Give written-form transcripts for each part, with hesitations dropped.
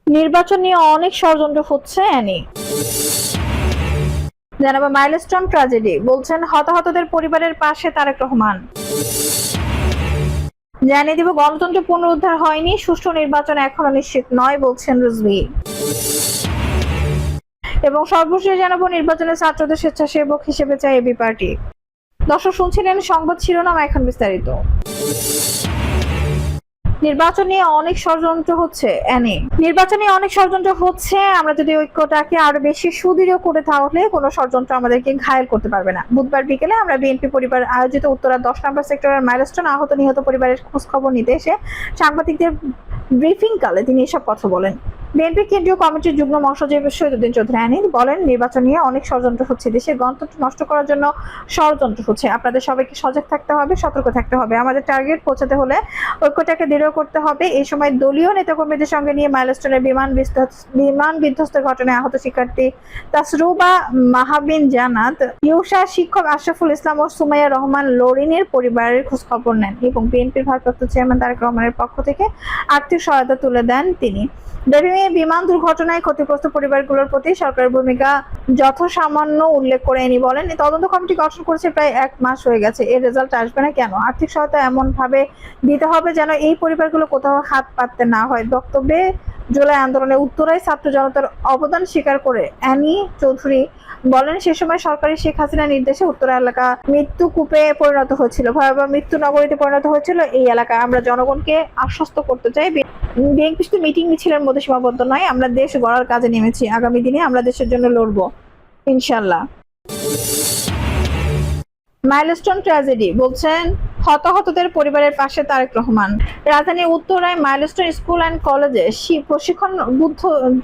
নির্বাচন নিয়ে অনেক ষড়যন্ত্র হচ্ছে অ্যানি। জানাবো মাইলস্টোন ট্র্যাজেডি, বলছেন হতাহতদের পরিবারের পাশে তারেক রহমান। জানিয়ে দিব গণতন্ত্র পুনরুদ্ধার হয়নি, সুষ্ঠু নির্বাচন এখনো নিশ্চিত নয় বলছেন রিজভী। এবং সর্বশেষ জানাবো নির্বাচনে ছাত্রদের স্বেচ্ছাসেবক হিসেবে চায় এবি পার্টি। দর্শক শুনছিলেন সংবাদ শিরোনাম, এখন বিস্তারিত। নির্বাচন নিয়ে অনেক ষড়যন্ত্র হচ্ছে অ্যানি। নির্বাচন নিয়ে অনেক ষড়যন্ত্র হচ্ছে, আমরা যদি ঐক্যটাকে আরো বেশি সুদৃঢ় করে তাহলে কোনো ষড়যন্ত্র আমাদেরকে ঘায়েল করতে পারবে না। বুধবার বিকেলে আমরা বিএনপি পরিবার আয়োজিত উত্তরা 10 নম্বর সেক্টরের মাইলস্টোন আহত নিহত পরিবারের খোঁজ খবর নিতে এসে সাংবাদিকদের ব্রিফিং কালে তিনি এসব কথা বলেন। বিএনপি কেন্দ্রীয় কমিটির যুগ্ম মহাসচিব শহীদুদ্দিন চৌধুরী আইনি বলেন, নির্বাচন নিয়ে অনেক ষড়যন্ত্র হচ্ছে, দেশের গণতন্ত্র নষ্ট করার জন্য ষড়যন্ত্র হচ্ছে। আপনাদের সবাইকে সজাগ থাকতে হবে, সতর্ক থাকতে হবে। আমাদের টার্গেট পৌঁছাতে হলে ঐক্যটাকে দৃঢ় করতে হবে। এই সময় দলীয় নেতাকর্মীদের সঙ্গে নিয়ে মাইলস্টোনের বিমান বিধ্বস্তের ঘটনায় আহত শিক্ষার্থী তাসরুবা মাহাবিন জান্নাত, ইউসা শিক্ষক আশরাফুল ইসলাম ও সুমাইয়া রহমান লোরিনের পরিবারের খোঁজ খবর নেন এবং বিএনপির ভারপ্রাপ্ত চেয়ারম্যান তারেক রহমানের পক্ষ থেকে আর্থিক সহায়তা তুলে দেন তিনি। বিমান দুর্ঘটনায় ক্ষতিগ্রস্ত পরিবারগুলোর প্রতি সরকারের ভূমিকা যথাসামান্য উল্লেখ করে এনি বলেন, তদন্ত কমিটি গঠন করেছে প্রায় 1 মাস হয়ে গেছে, এর রেজাল্ট আসবে না কেন? আর্থিক সহায়তা এমন ভাবে দিতে হবে যেন এই পরিবারগুলো কোথাও হাত পাততে না হয়। বক্তব্যে জুলাই আন্দোলনে উত্তরায় ছাত্র জনতার অবদান স্বীকার করে অ্যানি চৌধুরী বলেন, সে সময় সরকারি শেখ হাসিনার নির্দেশে উত্তরা এলাকা মৃত্যু কূপে পরিণত হয়েছিল, ভয়াবহ মৃত্যু নগরীতে পরিণত হয়েছিল এই এলাকা। আমরা জনগণকে আশ্বস্ত করতে চাই, বিএনপি শুধু মিটিং মিছিলের মধ্যে সীমাবদ্ধ নয়, আমরা দেশ গড়ার কাজে নেমেছি। আগামী দিনে আমরা দেশের জন্য লড়বো ইনশাল্লাহ। মাইলস্টোন ট্র্যাজেডি, বলছেন হতাহতদের পরিবারের পাশে তারেক রহমান। রাজধানীর উত্তরায় মাইলস্টোন স্কুল অ্যান্ড কলেজে প্রশিক্ষণ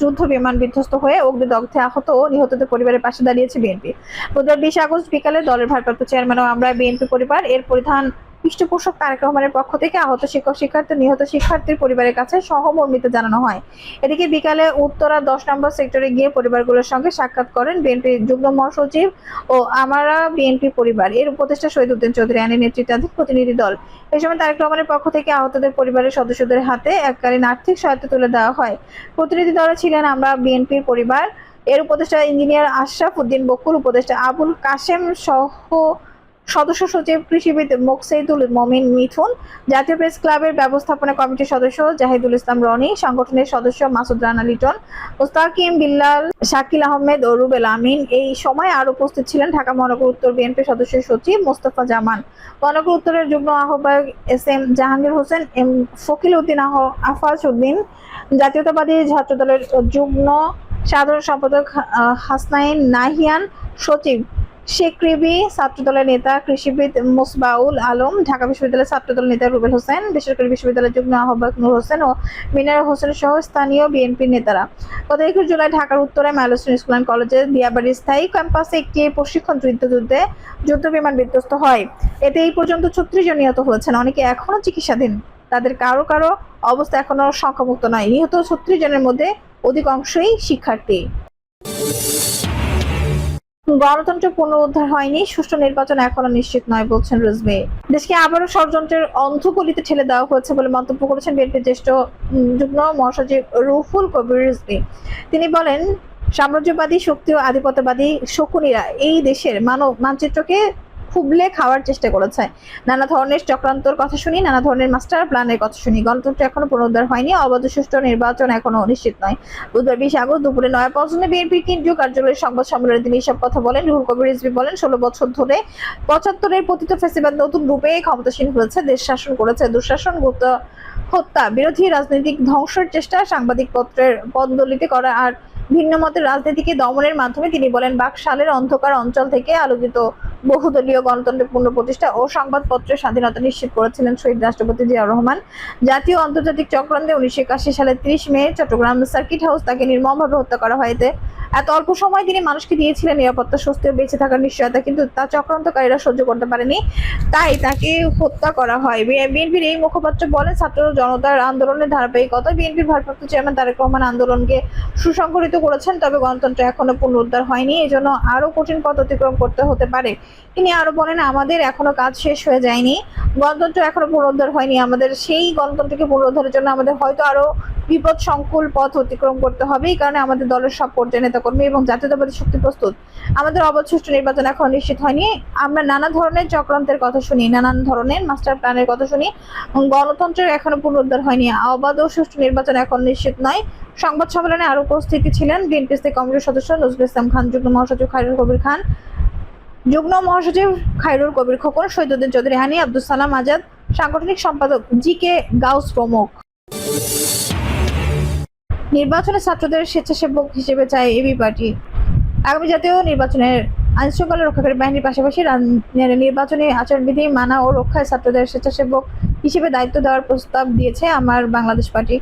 যুদ্ধ বিমান বিধ্বস্ত হয়ে অগ্নিদগ্ধে আহত ও নিহতদের পরিবারের পাশে দাঁড়িয়েছে বিএনপি। বুধবার 20 আগস্ট বিকালে দলের ভারপ্রাপ্ত চেয়ারম্যান ও আমরা বিএনপি পরিবার এর প্রধান পৃষ্ঠপোষক তারেক রহমানের পক্ষ থেকে আহত শিক্ষার্থী নিহত শিক্ষার্থীর পরিবারের কাছে সহমর্মিতা জানানো হয়। এদিকে বিকালে উত্তরা 10 নম্বর সেক্টরে গিয়ে পরিবারগুলোর সঙ্গে সাক্ষাৎ করেন বিএনপির যুগ্ম মহাসচিব ও আমরা বিএনপি পরিবার এর উপদেষ্টা শহীদুদ্দিন চৌধুরী আইনের নেতৃত্বাধীন প্রতিনিধি দল। এই সময় তারেক রহমানের পক্ষ থেকে আহতদের পরিবারের সদস্যদের হাতে এককালীন আর্থিক সহায়তা তুলে দেওয়া হয়। প্রতিনিধি দলে ছিলেন আমরা বিএনপির পরিবার এর উপদেষ্টা ইঞ্জিনিয়ার আশরাফ উদ্দিন বকুল, উপদেষ্টা আবুল কাশেম সহ সদস্য সচিব কৃষিবিদ মোকসেদুল মমিন মিঠুন, জাতীয় প্রেস ক্লাবের ব্যবস্থাপনা কমিটির সদস্য জাহিদুল ইসলাম রনি, সংগঠনের সদস্য মাসুদ রানা লিটন, মুস্তাকিম বিল্লাল, শাকিল আহমেদ ও রুবেল আমিন। এই সময় আরো উপস্থিত ছিলেন ঢাকা মহানগর উত্তর বিএনপি সদস্য সচিব মোস্তফা জামান, মহানগর উত্তরের যুগ্ম আহ্বায়ক এস.এম. জাহাঙ্গীর হোসেন, এম ফকিল উদ্দিন আফাজ উদ্দিন, জাতীয়তাবাদী ছাত্র দলের যুগ্ম সাধারণ সম্পাদক হাসনাইন নাহিয়ান, সচিব শেখ রিবি, ছাত্রদলের নেতা কৃষিবিদ মুসবাউল আলম, ঢাকা বিশ্ববিদ্যালয়ের ছাত্রদল নেতা রুবেল হোসেন, বেসরকারি বিশ্ববিদ্যালয়ের যুগ্ম আহ্বায়ক নূর হোসেন ও মিনার হোসেন সহ স্থানীয় বিএনপির নেতারা। গত 21 জুলাই ঢাকার উত্তরায় মাইলস্টোন স্কুল অ্যান্ড কলেজের দিয়াবাড়ির স্থায়ী ক্যাম্পাসে একটি প্রশিক্ষণ যুদ্ধ বিমান বিধ্বস্ত হয়। এতে এই পর্যন্ত 36 জন নিহত হয়েছেন, অনেকে এখনো চিকিৎসাধীন। তাদের কারো কারো অবস্থা এখনো সংখ্যামুক্ত নয়। নিহত 36 জনের মধ্যে অধিকাংশই শিক্ষার্থী। গণতন্ত্র পুনরুদ্ধার হয়নি, সুষ্ঠু নির্বাচন এখনো নিশ্চিত নয় বলছেন রিজভী। দেশকে আবারও ষড়যন্ত্রের অন্ধগলিতে ঠেলে দেওয়া হয়েছে বলে মন্তব্য করেছেন বিএনপির জ্যেষ্ঠ যুগ্ম মহাসচিব রুহুল কবির রিজভী। তিনি বলেন, সাম্রাজ্যবাদী শক্তি ও আধিপত্যবাদী শকুনিরা এই দেশের মানচিত্রকে খুবলে খাওয়ার চেষ্টা করেছে। নানা ধরনের চক্রান্তর কথা শুনি, নানা ধরনের মাস্টার প্ল্যানের কথা শুনি। গণতন্ত্র এখনো পুনরুদ্ধার হয়নি, অবাধ সুষ্ঠু নির্বাচন এখনো নিশ্চিত নয়। বুধবার 20 আগস্ট দুপুরে নয়াপল্টনে বিএনপির কেন্দ্রীয় কার্যালয়ের সংবাদ সম্মেলনে তিনি এসব কথা বলেন। রুহুল কবির রিজভী বলেন, 16 বছর ধরে 75-এর পতিত ফ্যাসিবাদ নতুন রূপে ক্ষমতাসীন হয়েছে, দেশ শাসন করেছে। দুঃশাসন, হত্যা, বিরোধী রাজনৈতিক ধ্বংসের চেষ্টা, সাংবাদিক পত্রের পদদলিত করা আর ভিন্ন মতের রাজনীতিকে দমনের মাধ্যমে তিনি বলেন, বাকশালের অন্ধকার অঞ্চল থেকে আলোকিত বহুদলীয় গণতন্ত্রের পুনঃপ্রতিষ্ঠা ও সংবাদপত্রের স্বাধীনতা নিশ্চিত করেছিলেন শহীদ রাষ্ট্রপতি জিয়াউর রহমান। জাতীয় আন্তর্জাতিক চক্রান্তে 1981 সালের 30 মে চট্টগ্রাম সার্কিট হাউস তাকে নির্মমভাবে হত্যা করা হয়। এতে এত অল্প সময় তিনি মানুষকে দিয়েছিলেন নিরাপত্তা, স্বস্তি ও বেঁচে থাকার নিশ্চয়তা, কিন্তু তা চক্রান্তকারীরা সহ্য করতে পারেনি, তাই তাকে হত্যা করা হয়। বিএনপির এই মুখপাত্র বলেন, ছাত্র জনতার আন্দোলনের ধারাবাহিকতা। বিএনপির ভারপ্রাপ্ত চেয়ারম্যান তারেক রহমান আন্দোলনকে সুসংগঠিত করেছেন, তবে গণতন্ত্র এখনো পুনরুদ্ধার হয়নি, এজন্য আরো কঠিন পথ অতিক্রম করতে হতে পারে। তিনি আরো বলেন, আমাদের এখনো কাজ শেষ হয়ে যায়নি, গণতন্ত্র এখনো পুনরুদ্ধার হয়নি। আমাদের সেই গণতন্ত্রকে পুনরুদ্ধারের জন্য আমাদের হয়তো আরো বিপদ সংকুল পথ অতিক্রম করতে হবে। এই কারণে আমাদের দলের সব পর্যায়ে নেতাকর্মী এবং জাতীয়তাবাদী শক্তি প্রস্তুত। আমাদের অবাধ সুষ্ঠু নির্বাচন এখন নিশ্চিত হয়নি। আমরা নানা ধরনের চক্রান্তের কথা শুনি, নানান ধরনের মাস্টার প্ল্যানের কথা শুনি। গণতন্ত্রের এখনো পুনরুদ্ধার হয়নি, অবাধ ও সুষ্ঠু নির্বাচন এখন নিশ্চিত নয়। সংবাদ সম্মেলনে আরো উপস্থিত ছিলেন বিএনপি স্থায়ী কমিটির সদস্য নজরুল ইসলাম খান, যুগ্ম মহাসচিব খায়রুল কবির খান, যুগ্ম মহাসচিব খায়রুল কবির খোকন, শহীদুদ্দিন চৌধুরী হানি, আব্দুল সালাম আজাদ, সাংগঠনিক সম্পাদক জি.কে গাউস প্রমুখ। নির্বাচনে ছাত্রদের স্বেচ্ছাসেবক হিসেবে চায় এবি পার্টি। আগামী জাতীয় নির্বাচনের আইনশৃঙ্খলা রক্ষাকারী বাহিনীর পাশাপাশি নির্বাচনী আচরণবিধি মানা ও রক্ষায় ছাত্রদের স্বেচ্ছাসেবক হিসেবে দায়িত্ব দেওয়ার প্রস্তাব দিয়েছে আমার বাংলাদেশ পার্টি।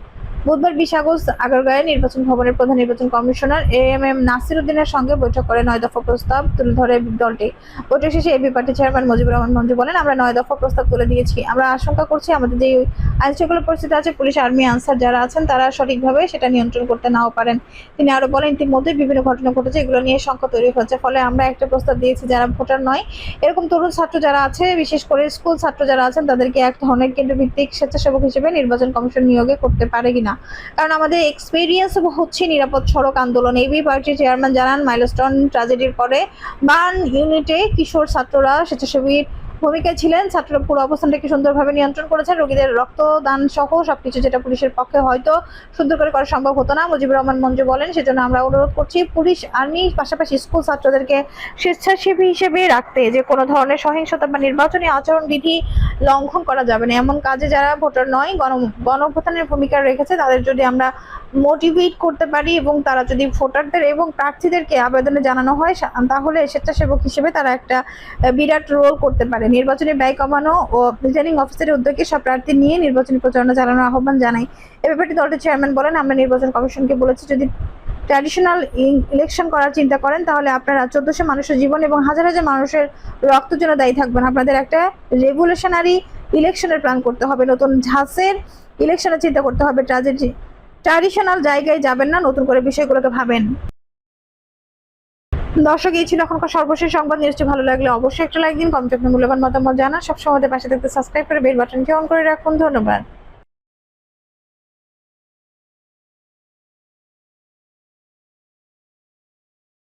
বুধবার 20 আগস্ট আগারগাঁয়ে নির্বাচন ভবনের প্রধান নির্বাচন কমিশনার এম নাসির উদ্দিনের সঙ্গে বৈঠক করে 9 দফা প্রস্তাব তুলে ধরে দলটি। বৈঠক শেষে AB party chairman Mujibur Rahman Manju বলেন, আমরা 9 দফা প্রস্তাব তুলে দিয়েছি। আমরা আশঙ্কা করছি আমাদের যে আইনশৃঙ্খলা পরিস্থিতি আছে, পুলিশ, আর্মি, আনসার যারা আছেন তারা সঠিকভাবে সেটা নিয়ন্ত্রণ করতে নাও পারেন। তিনি আরো বলেন, ইতিমধ্যে বিভিন্ন ঘটনা ঘটেছে, এগুলো নিয়ে শঙ্কা তৈরি হচ্ছে, ফলে আমরা একটা প্রস্তাব দিয়েছি যারা ভোটার নয়, এরকম তরুণ ছাত্র যারা আছে, বিশেষ করে স্কুল ছাত্র যারা আছেন, তাদেরকে এক ধরনের কেন্দ্রভিত্তিক স্বেচ্ছাসেবক হিসেবে নির্বাচন কমিশন নিয়োগে করতে পারে কিনা। কারণ আমাদের এক্সপেরিয়েন্স হচ্ছে নিরাপদ সড়ক আন্দোলন। এবি পার্টির চেয়ারম্যান জানান, মাইলস্টোন ট্র্যাজেডির পরে বার্ন ইউনিটে কিশোর ছাত্ররা স্বেচ্ছাসেবীর ভূমিকায় ছিলেন। ছাত্ররা পুরো অবস্থানটাকে সুন্দরভাবে নিয়ন্ত্রণ করেছেন, রোগীদের রক্তদান সহ সবকিছু, যেটা পুলিশের পক্ষে হয়তো সুন্দর করে করা সম্ভব হতো না। মুজিবুর রহমান মঞ্জু বলেন, সেজন্য আমরা অনুরোধ করছি পুলিশ, আর্মি, পাশাপাশি স্কুল ছাত্রদেরকে স্বেচ্ছাসেবী হিসেবে রাখতে, যে কোনো ধরনের সহিংসতা বা নির্বাচনী আচরণবিধি লঙ্ঘন করা যাবে না। এমন কাজে যারা ভোটার নয়, গণঅভ্যুত্থানের ভূমিকা রেখেছে, তাদের যদি আমরা মোটিভেট করতে পারি এবং তারা যদি ভোটারদের এবং প্রার্থীদেরকে আবেদনে জানানো হয়, তাহলে স্বেচ্ছাসেবক হিসেবে তারা একটা বিরাট রোল করতে পারে। নির্বাচনী ব্যয় কমানো ও রিটার্নিং অফিসারের উদ্যোগে সব প্রার্থী নিয়ে নির্বাচনী প্রচারণা চালানোর আহ্বান জানাই। এ ব্যাপারে দলটির চেয়ারম্যান বলেন, আমরা নির্বাচন কমিশনকে বলেছি, যদি ট্র্যাডিশনাল ইলেকশন করার চিন্তা করেন তাহলে আপনারা 1400 মানুষের জীবন এবং হাজার হাজার মানুষের রক্তের জন্য দায়ী থাকবেন। আপনাদের একটা রেভলিউশনারি ইলেকশনের প্ল্যান করতে হবে, নতুন ঝাঁসের ইলেকশনের চিন্তা করতে হবে। ট্র্যাডিশনাল জায়গায় যাবেন না, নতুন করে বিষয়গুলোকে ভাবেন। দর্শক, এই ছিল এখনকার সর্বশেষ সংবাদ। নিউজটি ভালো লাগলে অবশ্যই একটা লাইক দিন, কমেন্টে আপনার মূল্যবান মতামত জানান। সবসময় পাশে থাকতে সাবস্ক্রাইব করে বেল বাটনটি অন করে রাখুন। ধন্যবাদ।